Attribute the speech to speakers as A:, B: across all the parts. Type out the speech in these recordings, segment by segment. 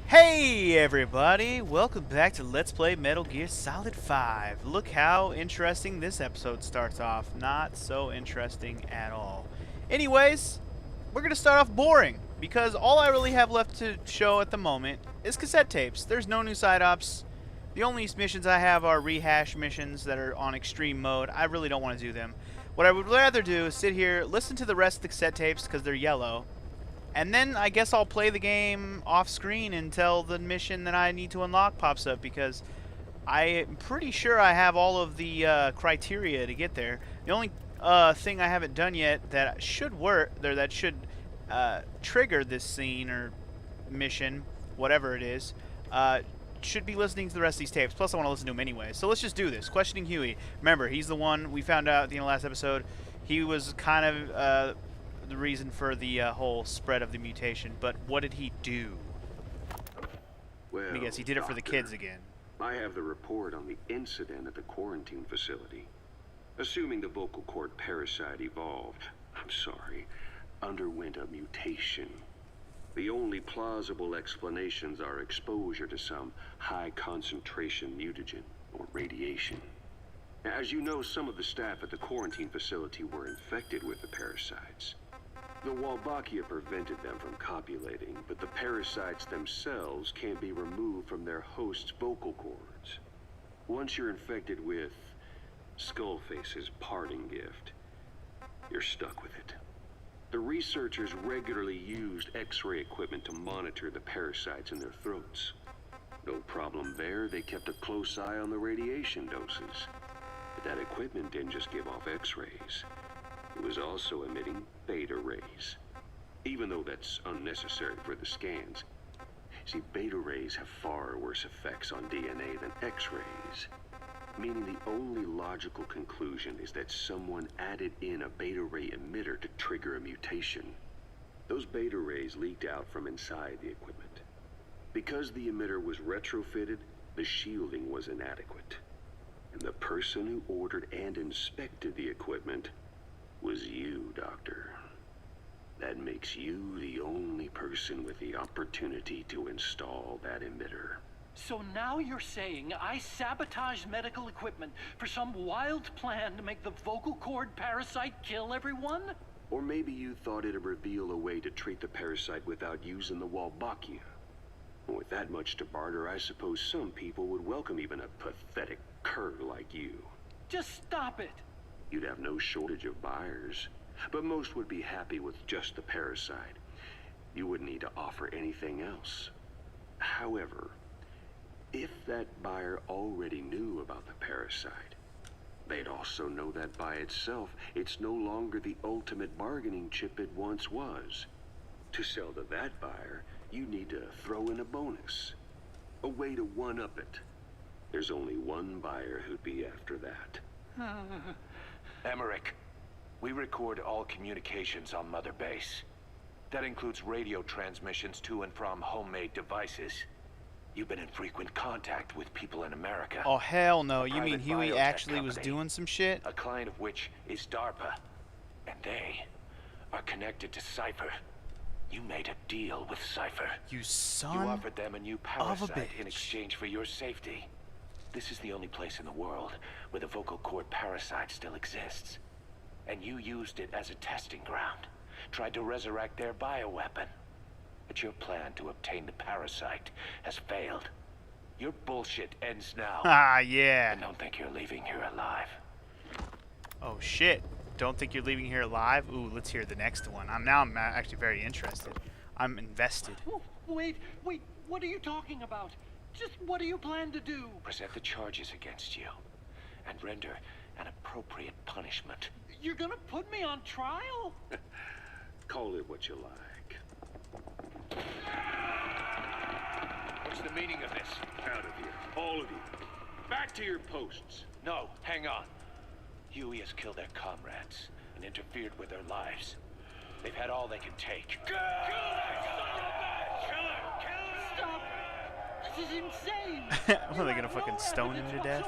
A: Hey everybody, welcome back to Let's Play Metal Gear Solid 5. Look how interesting this episode starts off. Not so interesting at all. Anyways, we're going to start off boring, because all I really have left to show at the moment is cassette tapes. There's no new side ops. The only missions I have are rehash missions that are on extreme mode. I really don't want to do them. What I would rather do is sit here, listen to the rest of the cassette tapes because they're yellow, and then I guess I'll play the game off screen until the mission that I need to unlock pops up, because I'm pretty sure I have all of the criteria to get there. The only thing I haven't done yet that should work, or that should trigger this scene or mission, whatever it is, should be listening to the rest of these tapes. Plus, I want to listen to them anyway. So let's just do this. Questioning Huey. Remember, he's the one we found out at the end of the last episode. He was kind of the reason for the whole spread of the mutation, but what did he do?
B: Well,
A: I guess he did it for the kids again.
B: I have the report on the incident at the quarantine facility. Assuming the vocal cord parasite underwent a mutation. The only plausible explanations are exposure to some high-concentration mutagen or radiation. As you know, some of the staff at the quarantine facility were infected with the parasites. The Wolbachia prevented them from copulating, but the parasites themselves can't be removed from their host's vocal cords. Once you're infected with Skullface's parting gift, you're stuck with it. The researchers regularly used X-ray equipment to monitor the parasites in their throats. No problem there, they kept a close eye on the radiation doses. But that equipment didn't just give off X-rays. It was also emitting beta rays. Even though that's unnecessary for the scans. See, beta rays have far worse effects on DNA than X-rays. Meaning the only logical conclusion is that someone added in a beta ray emitter to trigger a mutation. Those beta rays leaked out from inside the equipment. Because the emitter was retrofitted, the shielding was inadequate. And the person who ordered and inspected the equipment was you, Doctor. That makes you the only person with the opportunity to install that emitter.
C: So now you're saying I sabotaged medical equipment for some wild plan to make the vocal cord parasite kill everyone?
B: Or maybe you thought it'd reveal a way to treat the parasite without using the Wolbachia. With that much to barter, I suppose some people would welcome even a pathetic cur like you.
C: Just stop it.
B: You'd have no shortage of buyers, but most would be happy with just the parasite. You wouldn't need to offer anything else. However, if that buyer already knew about the parasite, they'd also know that by itself, it's no longer the ultimate bargaining chip it once was. To sell to that buyer, you need to throw in a bonus. A way to one-up it. There's only one buyer who'd be after that.
D: Emmerich, we record all communications on Mother Base. That includes radio transmissions to and from homemade devices. You've been in frequent contact with people in America.
A: Oh hell no, you mean
D: private
A: Huey
D: biotech
A: actually was
D: company,
A: doing some shit?
D: a client of which is DARPA. And they are connected to Cypher. You made a deal with Cypher.
A: You
D: You
A: son
D: offered them a new
A: of a
D: parasite in
A: bitch.
D: exchange for your safety. This is the only place in the world where the vocal cord parasite still exists. And you used it as a testing ground. Tried to resurrect their bioweapon. But your plan to obtain the parasite has failed. Your bullshit ends now.
A: Ah, yeah.
D: I don't think you're leaving here alive.
A: Oh shit. Don't think you're leaving here alive? Ooh, let's hear the next one. I'm actually very interested. I'm invested.
C: Oh, wait, what are you talking about? Just what do you plan to do?
D: Present the charges against you and render an appropriate punishment.
C: You're gonna put me on trial?
B: Call it what you like.
D: What's the meaning of this?
B: Out of here, all of you. Back to your posts.
D: No, hang on. Huey has killed their comrades and interfered with their lives. They've had all they can take.
C: Stop! This is insane!
A: What, are they gonna fucking stone him to death?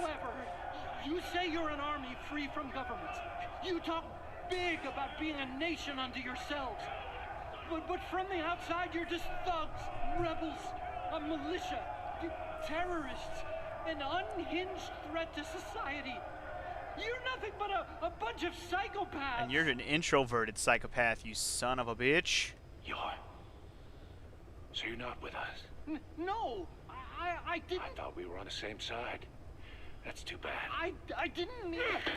C: You say you're an army free from government. You talk big about being a nation unto yourselves. But from the outside, you're just thugs, rebels, a militia, terrorists, an unhinged threat to society. You're nothing but a bunch of psychopaths.
A: And you're an introverted psychopath, you son of a bitch.
D: So you're not with us?
C: No, I didn't.
D: I thought we were on the same side. That's too bad.
C: I didn't mean it.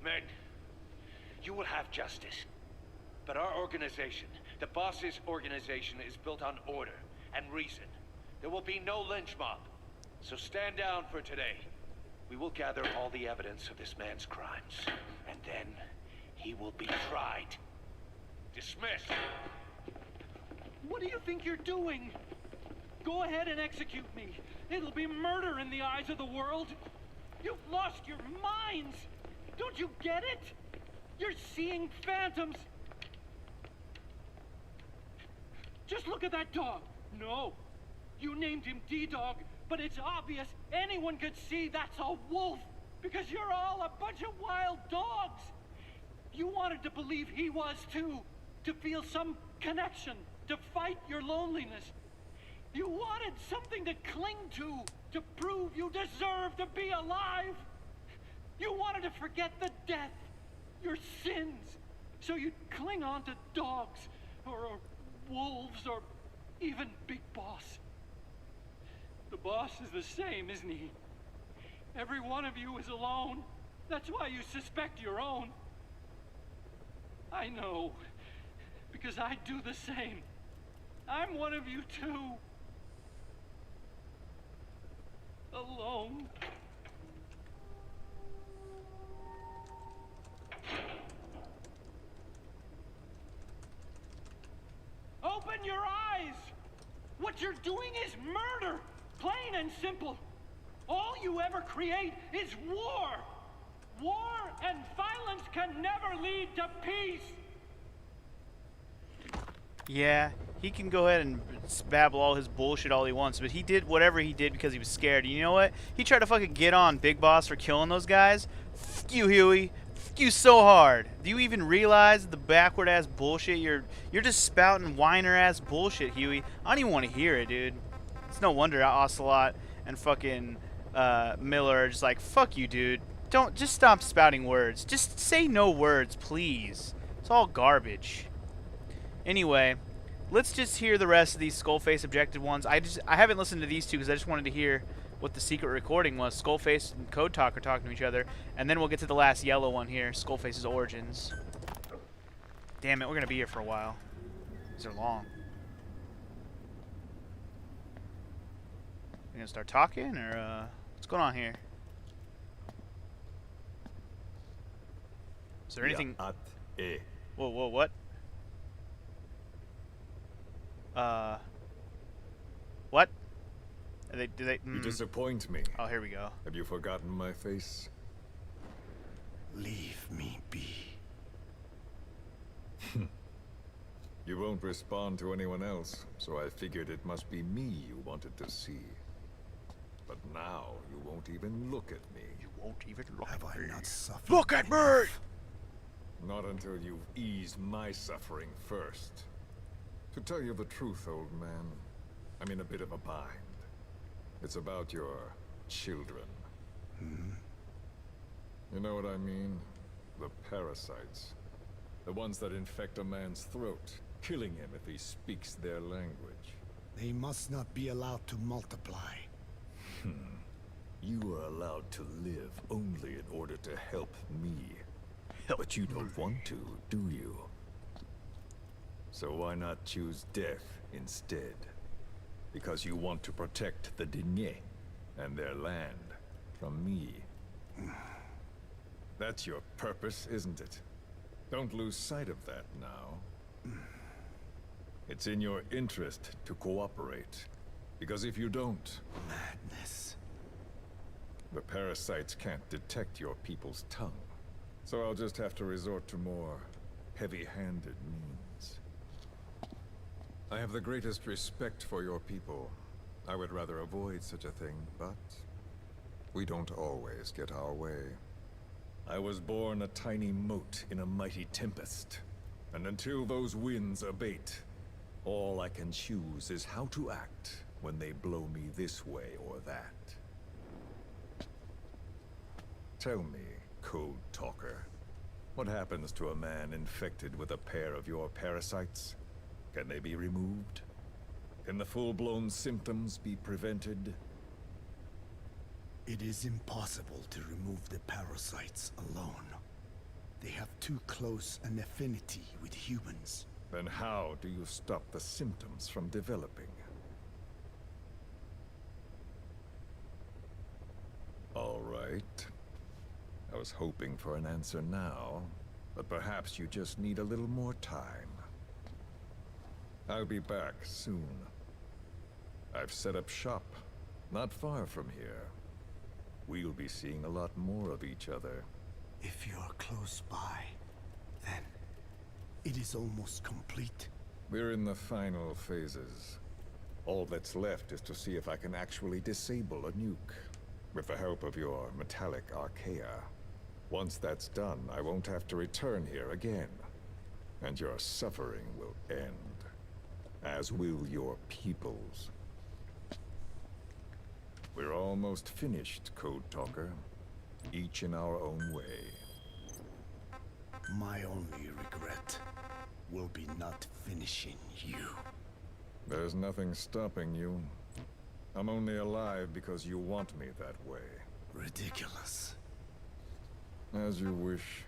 D: Men, you will have justice. But our organization, the boss's organization, is built on order and reason. There will be no lynch mob. So stand down for today. We will gather all the evidence of this man's crimes. And then he will be tried. Dismissed.
C: What do you think you're doing? Go ahead and execute me. It'll be murder in the eyes of the world. You've lost your minds. Don't you get it? You're seeing phantoms. Just look at that dog. No, you named him D-Dog, but it's obvious anyone could see that's a wolf because you're all a bunch of wild dogs. You wanted to believe he was too, to feel some connection, to fight your loneliness. You wanted something to cling to prove you deserve to be alive. You wanted to forget the death, your sins, so you'd cling on to dogs, or wolves, or even Big Boss. The boss is the same, isn't he? Every one of you is alone. That's why you suspect your own. I know, because I do the same. I'm one of you too. Alone. Open your eyes! What you're doing is murder! Plain and simple. All you ever create is war! War and violence can never lead to peace!
A: Yeah, he can go ahead and babble all his bullshit all he wants, but he did whatever he did because he was scared. And you know what? He tried to fucking get on Big Boss for killing those guys. Fuck you, Huey. Fuck you so hard. Do you even realize the backward ass bullshit? You're just spouting whiner ass bullshit, Huey. I don't even want to hear it, dude. It's no wonder Ocelot and fucking Miller are just like, fuck you, dude. Just stop spouting words. Just say no words, please. It's all garbage. Anyway, let's just hear the rest of these Skullface objective ones. I haven't listened to these two because I just wanted to hear what the secret recording was. Skullface and Code Talk are talking to each other, and then we'll get to the last yellow one here, Skullface's origins. Damn it, we're gonna be here for a while. These are long. We gonna start talking, or what's going on here? Is there anything? Whoa, what? What? Do they?
E: You disappoint me.
A: Oh, here we go.
E: Have you forgotten my face?
F: Leave me be.
E: You won't respond to anyone else, so I figured it must be me you wanted to see. But now you won't even look at me.
A: You won't even look
F: Have
A: at
F: I
A: me.
F: not suffered?
A: Look at me!
F: enough?
E: Not until you've eased my suffering first. To tell you the truth, old man, I'm in a bit of a bind. It's about your children. You know what I mean? The parasites. The ones that infect a man's throat, killing him if he speaks their language.
F: They must not be allowed to multiply.
E: You are allowed to live only in order to help me. But you don't want to, do you? So why not choose death instead? Because you want to protect the Digne and their land from me. That's your purpose, isn't it? Don't lose sight of that now. It's in your interest to cooperate. Because if you don't,
F: Madness.
E: the parasites can't detect your people's tongue. So I'll just have to resort to more heavy-handed means. I have the greatest respect for your people. I would rather avoid such a thing, but we don't always get our way. I was born a tiny mote in a mighty tempest, and until those winds abate, All I can choose is how to act when they blow me this way or that. Tell me, Code Talker, what happens to a man infected with a pair of your parasites? Can they be removed? Can the full-blown symptoms be prevented?
F: It is impossible to remove the parasites alone. They have too close an affinity with humans.
E: Then how do you stop the symptoms from developing? All right. I was hoping for an answer now, but perhaps you just need a little more time. I'll be back soon. I've set up shop, not far from here. We'll be seeing a lot more of each other.
F: If you're close by, then it is almost complete.
E: We're in the final phases. All that's left is to see if I can actually disable a nuke, with the help of your metallic archaea. Once that's done, I won't have to return here again, and your suffering will end, as will your people's. We're almost finished, Code Talker, each in our own way.
F: My only regret will be not finishing you.
E: There's nothing stopping you. I'm only alive because you want me that way.
F: Ridiculous.
E: As you wish.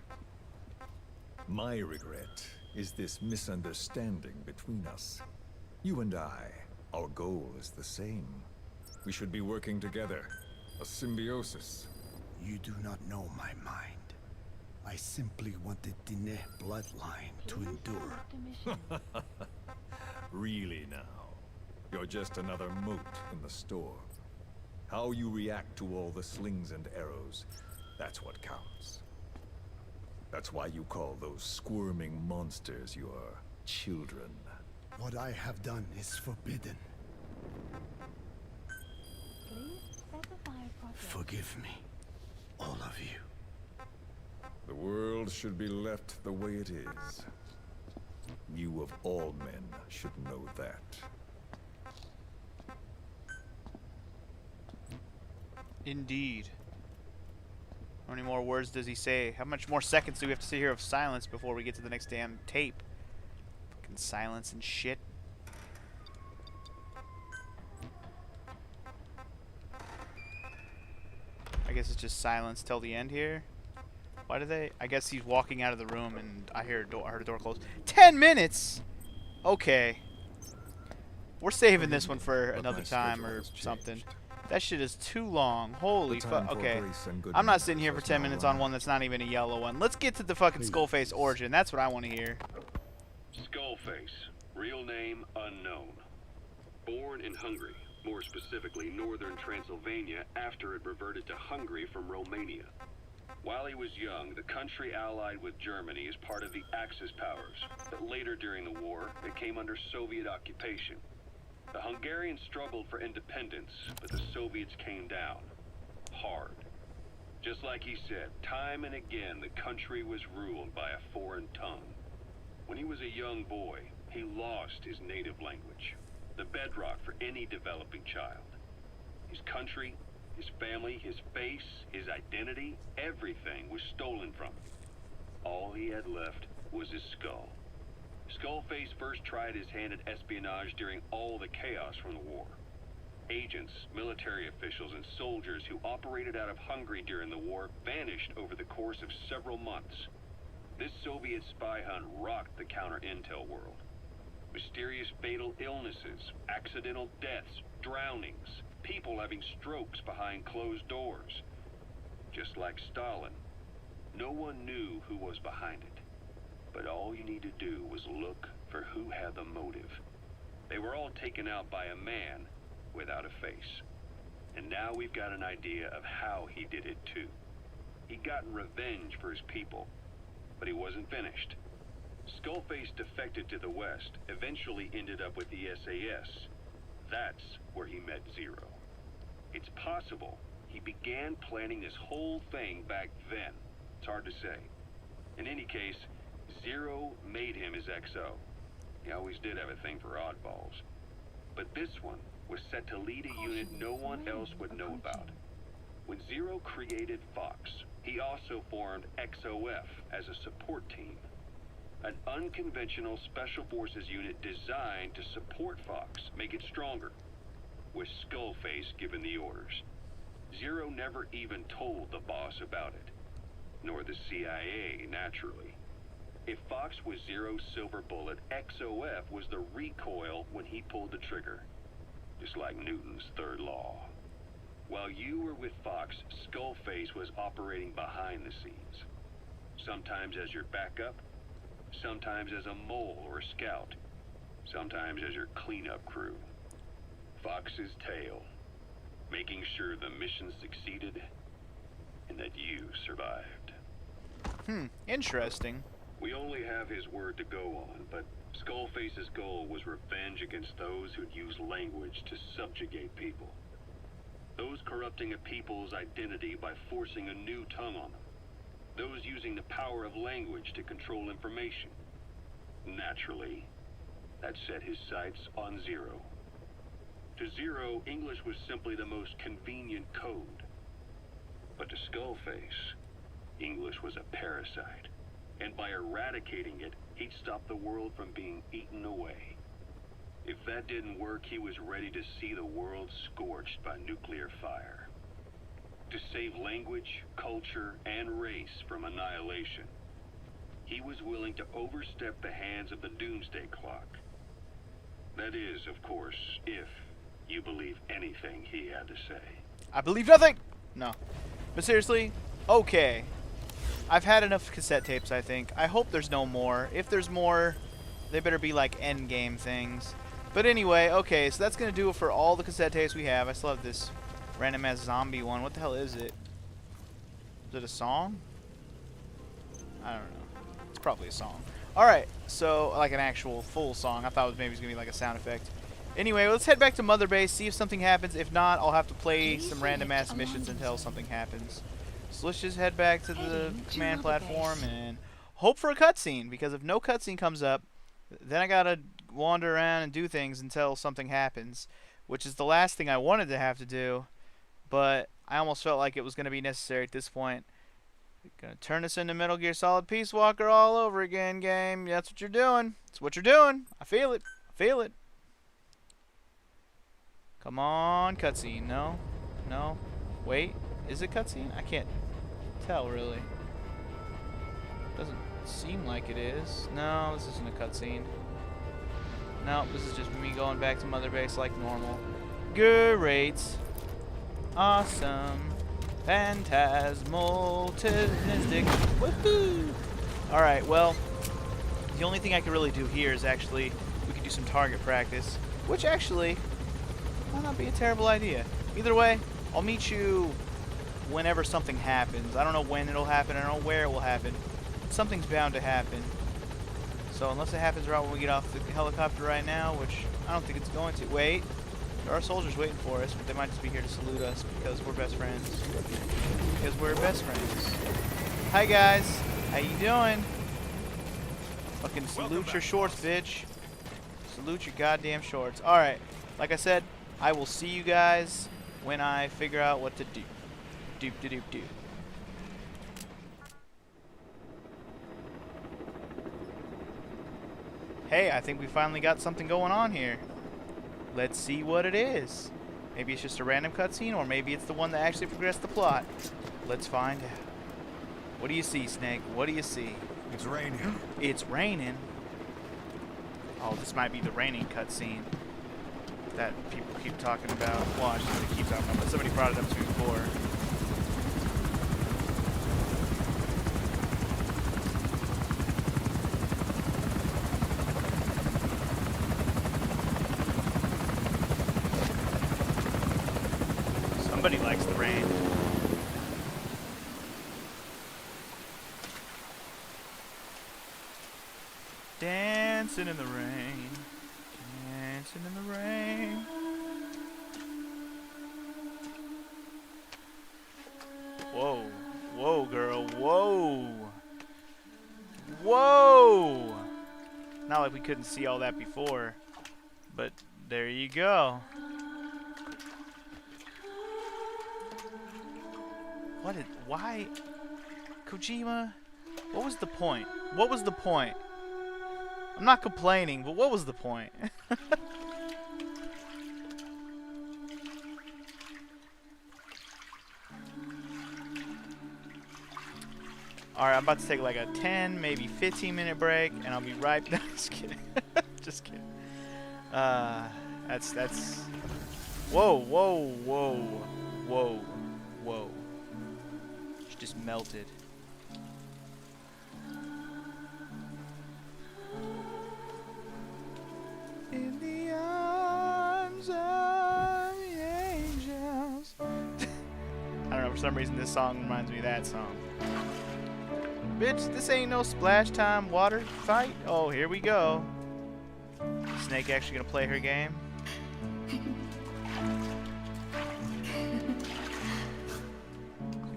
E: My regret is this misunderstanding between us. You and I, our goal is the same. We should be working together. A symbiosis.
F: You do not know my mind. I simply want the Diné bloodline to endure.
E: Really now? You're just another mote in the storm. How you react to all the slings and arrows, that's what counts. That's why you call those squirming monsters your children.
F: What I have done is forbidden. Forgive me, all of you.
E: The world should be left the way it is. You of all men should know that.
A: Indeed. How many more words does he say? How much more seconds do we have to sit here of silence before we get to the next damn tape? Fucking silence and shit. I guess it's just silence till the end here. Why do they? I guess he's walking out of the room and I heard a door close. 10 minutes! Okay. We're saving this one for another time or something. That shit is too long. Holy fuck. Okay. I'm not sitting here for 10 minutes on one that's not even a yellow one. Let's get to the fucking Skullface origin. That's what I want to hear.
B: Skullface, real name unknown. Born in Hungary, more specifically northern Transylvania, after it reverted to Hungary from Romania. While he was young, the country allied with Germany as part of the Axis powers, but later during the war, it came under Soviet occupation. The Hungarians struggled for independence, but the Soviets came down hard. Just like he said, time and again the country was ruled by a foreign tongue. When he was a young boy, he lost his native language, the bedrock for any developing child. His country, his family, his face, his identity, everything was stolen from him. All he had left was his skull. Skullface first tried his hand at espionage during all the chaos from the war. Agents, military officials, and soldiers who operated out of Hungary during the war vanished over the course of several months. This Soviet spy hunt rocked the counter-intel world. Mysterious fatal illnesses, accidental deaths, drownings, people having strokes behind closed doors. Just like Stalin, no one knew who was behind it. But all you need to do was look for who had the motive. They were all taken out by a man without a face. And now we've got an idea of how he did it too. He'd gotten revenge for his people, but he wasn't finished. Skullface defected to the West, eventually ended up with the SAS. That's where he met Zero. It's possible he began planning this whole thing back then. It's hard to say. In any case, Zero made him his XO. He always did have a thing for oddballs. But this one was set to lead a unit no one else would know about. When Zero created Fox, he also formed XOF as a support team. An unconventional special forces unit designed to support Fox, make it stronger, with Skullface giving the orders. Zero never even told the boss about it, nor the CIA, naturally. If Fox was Zero's silver bullet, XOF was the recoil when he pulled the trigger, just like Newton's third law. While you were with Fox, Skullface was operating behind the scenes, sometimes as your backup, sometimes as a mole or a scout, sometimes as your cleanup crew. Fox's tail, making sure the mission succeeded and that you survived.
A: Interesting.
B: We only have his word to go on, but Skullface's goal was revenge against those who'd use language to subjugate people. Those corrupting a people's identity by forcing a new tongue on them. Those using the power of language to control information. Naturally, that set his sights on Zero. To Zero, English was simply the most convenient code. But to Skullface, English was a parasite. And by eradicating it, he'd stop the world from being eaten away. If that didn't work, he was ready to see the world scorched by nuclear fire. To save language, culture, and race from annihilation, he was willing to overstep the hands of the doomsday clock. That is, of course, if you believe anything he had to say.
A: I believe nothing! No. But seriously, okay. I've had enough cassette tapes, I think. I hope there's no more. If there's more, they better be like endgame things. But anyway, okay, so that's going to do it for all the cassette tapes we have. I still have this random ass zombie one. What the hell is it? Is it a song? I don't know. It's probably a song. Alright, so like an actual full song. I thought it was maybe it was going to be like a sound effect. Anyway, let's head back to Mother Base, see if something happens. If not, I'll have to play some random ass missions until something happens. So let's just head back to the command platform and hope for a cutscene, because if no cutscene comes up, then I gotta wander around and do things until something happens, which is the last thing I wanted to have to do, but I almost felt like it was going to be necessary at this point. Gonna turn us into Metal Gear Solid Peace Walker all over again, game. That's what you're doing. That's what you're doing. I feel it. I feel it. Come on, cutscene. No. No. Wait. Is it cutscene? I can't tell, really. Doesn't seem like it is. No, this isn't a cutscene. No, this is just me going back to Mother Base like normal. Great. Awesome. Phantasmal. Woohoo! Alright, well, the only thing I can really do here is actually, we could do some target practice, which actually might not be a terrible idea. Either way, I'll meet you whenever something happens. I don't know when it'll happen, I don't know where it will happen. Something's bound to happen. So unless it happens right when we get off the helicopter right now, which I don't think it's going to. Wait, there are soldiers waiting for us, but they might just be here to salute us because we're best friends. Because we're best friends. Hi guys, how you doing? Fucking salute your shorts, bitch. Salute your goddamn shorts. Alright, like I said, I will see you guys when I figure out what to do. Doop de doop doop. Hey, I think we finally got something going on here. Let's see what it is. Maybe it's just a random cutscene, or maybe it's the one that actually progressed the plot. Let's find out. What do you see, Snake? What do you see?
E: It's raining.
A: It's raining. Oh, this might be the raining cutscene that people keep talking about. Well, I shouldn't keep talking about, but somebody brought it up to me before. Somebody likes the rain. Dancing in the rain. Dancing in the rain. Whoa. Whoa, girl. Whoa. Whoa. not like we couldn't see all that before. But there you go. Why? Kojima? What was the point? What was the point? I'm not complaining, but what was the point? Alright, I'm about to take like a 10, maybe 15-minute break, and I'll be right back. Just kidding. Just kidding. That's... Whoa, whoa, whoa, whoa, whoa. She just melted. In the arms of the angels. I don't know, for some reason this song reminds me of that song. Bitch, this ain't no splash time water fight. Oh, here we go. Snake actually gonna play her game?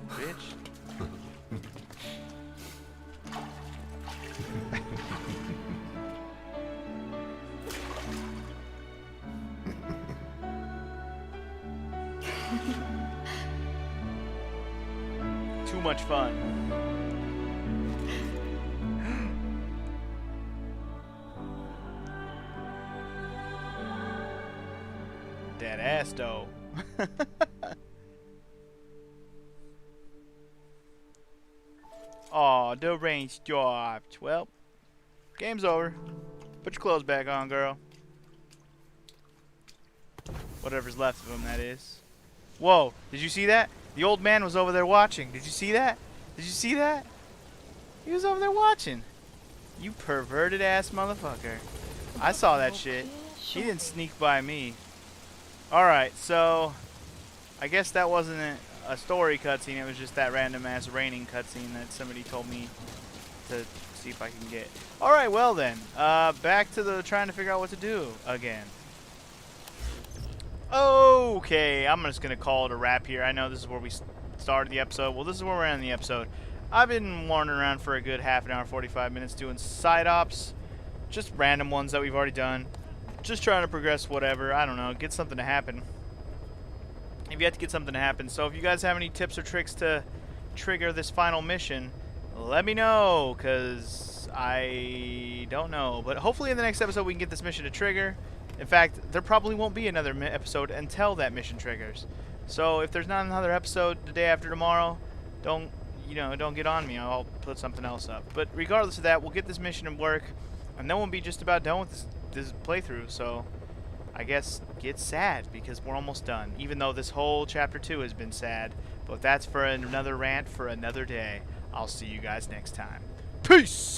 A: Bitch. Too much fun. That ass though. Aw, the rain stopped. Well, game's over. Put your clothes back on, girl. Whatever's left of them, that is. Whoa, did you see that? The old man was over there watching. Did you see that? Did you see that? He was over there watching. You perverted ass motherfucker. I saw that shit. He didn't sneak by me. Alright, so I guess that wasn't a story cutscene. It was just that random ass raining cutscene that somebody told me to see if I can get. Alright, well then. Back to the trying to figure out what to do again. Okay, I'm just going to call it a wrap here. I know this is where we started the episode. Well, this is where we're ending the episode. I've been wandering around for a good half an hour, 45 minutes doing side ops. Just random ones that we've already done. Just trying to progress whatever. I don't know. Get something to happen. If you have to get something to happen. So if you guys have any tips or tricks to trigger this final mission, let me know. Because I don't know. But hopefully in the next episode we can get this mission to trigger. In fact, there probably won't be another episode until that mission triggers. So if there's not another episode the day after tomorrow, don't get on me. I'll put something else up. But regardless of that, we'll get this mission to work, and then we'll be just about done with this playthrough. So I guess get sad because we're almost done. Even though this whole chapter 2 has been sad, but that's for another rant for another day. I'll see you guys next time. Peace.